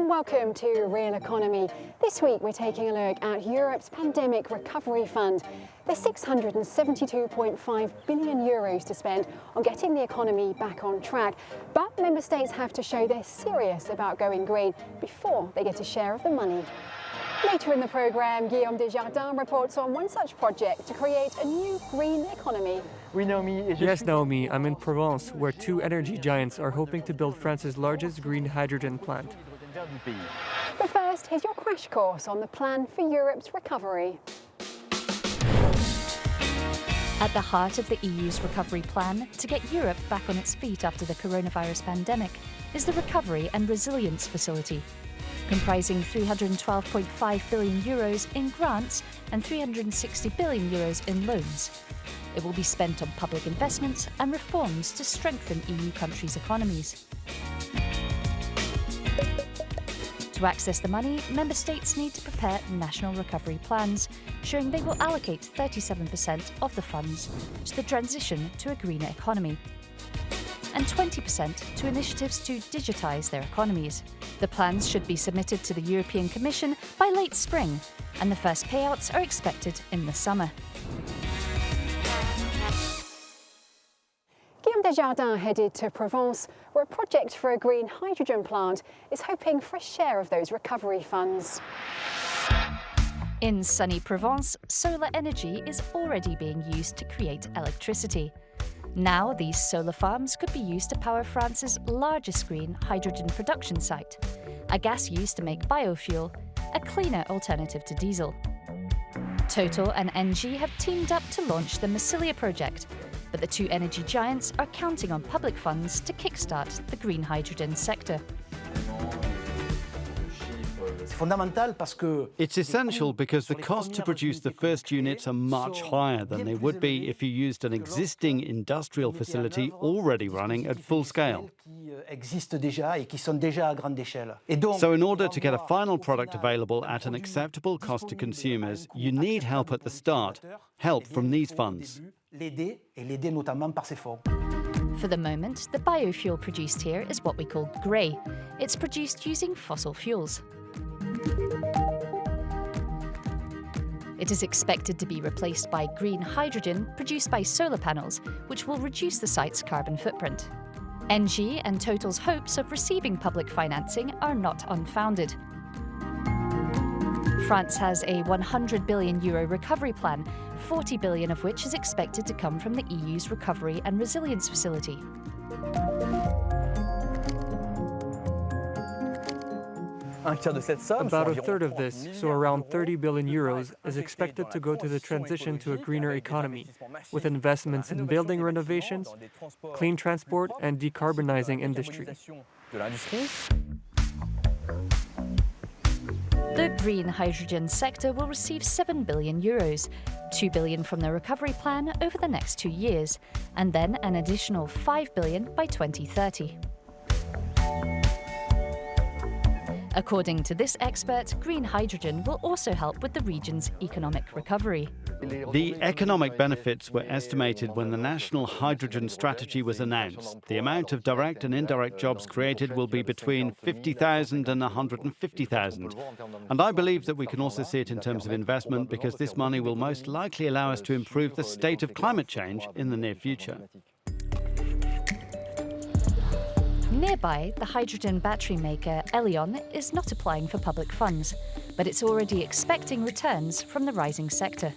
Welcome to Realeconomy. This week we're taking a look at Europe's Pandemic Recovery Fund. There's €672.5 billion to spend on getting the economy back on track. But member states have to show they're serious about going green before they get a share of the money. Later in the programme, Guillaume Desjardins reports on one such project to create a new green economy. Yes, Naomi, I'm in Provence, where two energy giants are hoping to build France's largest green hydrogen plant. But first, here's your crash course on the plan for Europe's recovery. At the heart of the EU's recovery plan to get Europe back on its feet after the coronavirus pandemic is the Recovery and Resilience Facility, comprising €312.5 billion in grants and €360 billion in loans. It will be spent on public investments and reforms to strengthen EU countries' economies. To access the money, member states need to prepare national recovery plans, showing they will allocate 37% of the funds to the transition to a greener economy and 20% to initiatives to digitise their economies. The plans should be submitted to the European Commission by late spring, and the first payouts are expected in the summer. Guillaume Desjardins headed to Provence, where a project for a green hydrogen plant is hoping for a share of those recovery funds. In sunny Provence, solar energy is already being used to create electricity. Now, these solar farms could be used to power France's largest green hydrogen production site, a gas used to make biofuel, a cleaner alternative to diesel. Total and ENGIE have teamed up to launch the Massilia project, but the two energy giants are counting on public funds to kickstart the green hydrogen sector. It's essential because the cost to produce the first units are much higher than they would be if you used an existing industrial facility already running at full scale. So in order to get a final product available at an acceptable cost to consumers, you need help at the start, help from these funds. For the moment, the biofuel produced here is what we call grey. It's produced using fossil fuels. It is expected to be replaced by green hydrogen produced by solar panels, which will reduce the site's carbon footprint. ENGIE and Total's hopes of receiving public financing are not unfounded. France has a €100 billion recovery plan, 40 billion of which is expected to come from the EU's Recovery and Resilience Facility. About a third of this, so around €30 billion, is expected to go to the transition to a greener economy, with investments in building renovations, clean transport, and decarbonizing industry. The green hydrogen sector will receive €7 billion, €2 billion from the recovery plan over the next 2 years, and then an additional €5 billion by 2030. According to this expert, green hydrogen will also help with the region's economic recovery. The economic benefits were estimated when the national hydrogen strategy was announced. The amount of direct and indirect jobs created will be between 50,000 and 150,000. And I believe that we can also see it in terms of investment, because this money will most likely allow us to improve the state of climate change in the near future. Nearby, the hydrogen battery maker Elion is not applying for public funds, but it's already expecting returns from the rising sector.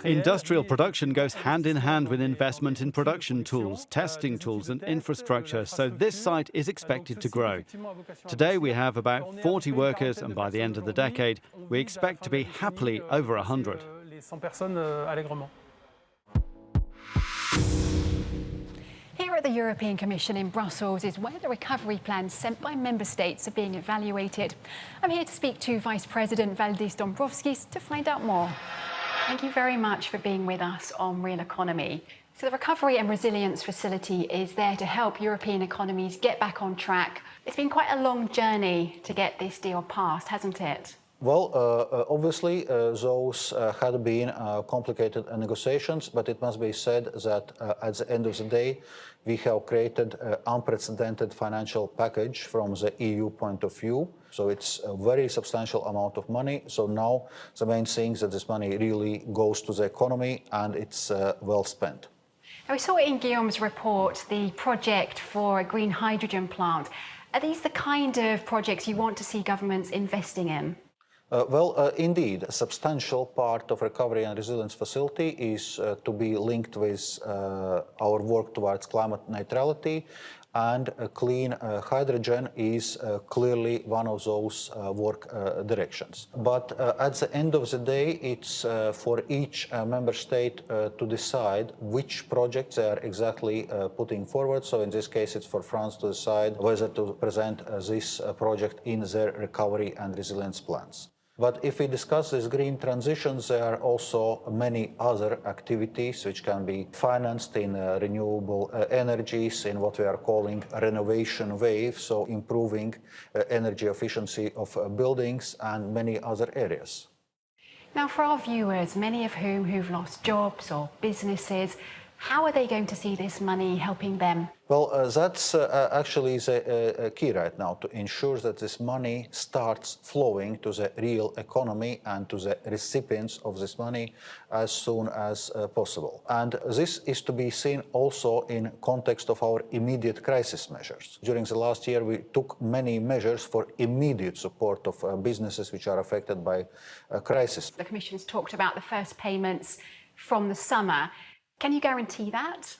Industrial production goes hand in hand with investment in production tools, testing tools and infrastructure, so this site is expected to grow. Today we have about 40 workers, and by the end of the decade we expect to be happily over 100. Here at the European Commission in Brussels is where the recovery plans sent by member states are being evaluated. I'm here to speak to Vice President Valdis Dombrovskis to find out more. Thank you very much for being with us on Realeconomy. So the Recovery and Resilience Facility is there to help European economies get back on track. It's been quite a long journey to get this deal passed, hasn't it? Well, obviously, those had been complicated negotiations, but it must be said that at the end of the day, we have created an unprecedented financial package from the EU point of view. So it's a very substantial amount of money. So now the main thing is that this money really goes to the economy and it's well spent. Now, we saw in Guillaume's report the project for a green hydrogen plant. Are these the kind of projects you want to see governments investing in? Indeed, a substantial part of Recovery and Resilience Facility is to be linked with our work towards climate neutrality, and clean hydrogen is clearly one of those work directions. But at the end of the day, it's for each member state to decide which projects they are exactly putting forward. So in this case, it's for France to decide whether to present this project in their recovery and resilience plans. But if we discuss this green transitions, there are also many other activities which can be financed in renewable energies, in what we are calling renovation wave, so improving energy efficiency of buildings and many other areas. Now, for our viewers, many of who've lost jobs or businesses, how are they going to see this money helping them? Well, that's actually the key right now, to ensure that this money starts flowing to the real economy and to the recipients of this money as soon as possible. And this is to be seen also in context of our immediate crisis measures. During the last year, we took many measures for immediate support of businesses which are affected by a crisis. The Commission's talked about the first payments from the summer. Can you guarantee that?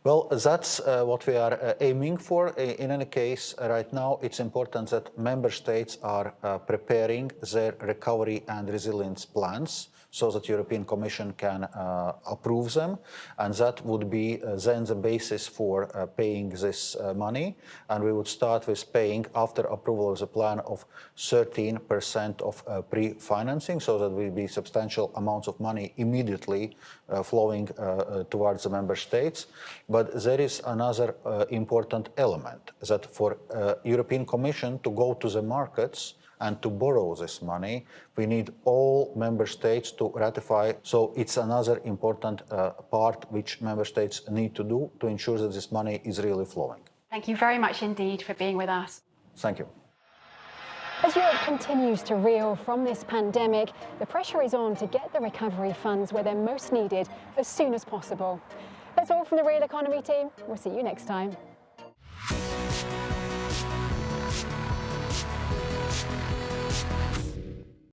Well, that's what we are aiming for. In any case, right now, it's important that member states are preparing their recovery and resilience plans so that the European Commission can approve them. And that would be then the basis for paying this money. And we would start with paying, after approval of the plan, of 13% of pre-financing, so that will be substantial amounts of money immediately flowing towards the member states. But there is another important element, that for European Commission to go to the markets and to borrow this money, we need all member states to ratify. So it's another important part which member states need to do to ensure that this money is really flowing. Thank you very much indeed for being with us. Thank you. As Europe continues to reel from this pandemic, the pressure is on to get the recovery funds where they're most needed as soon as possible. That's all from the Realeconomy team. We'll see you next time.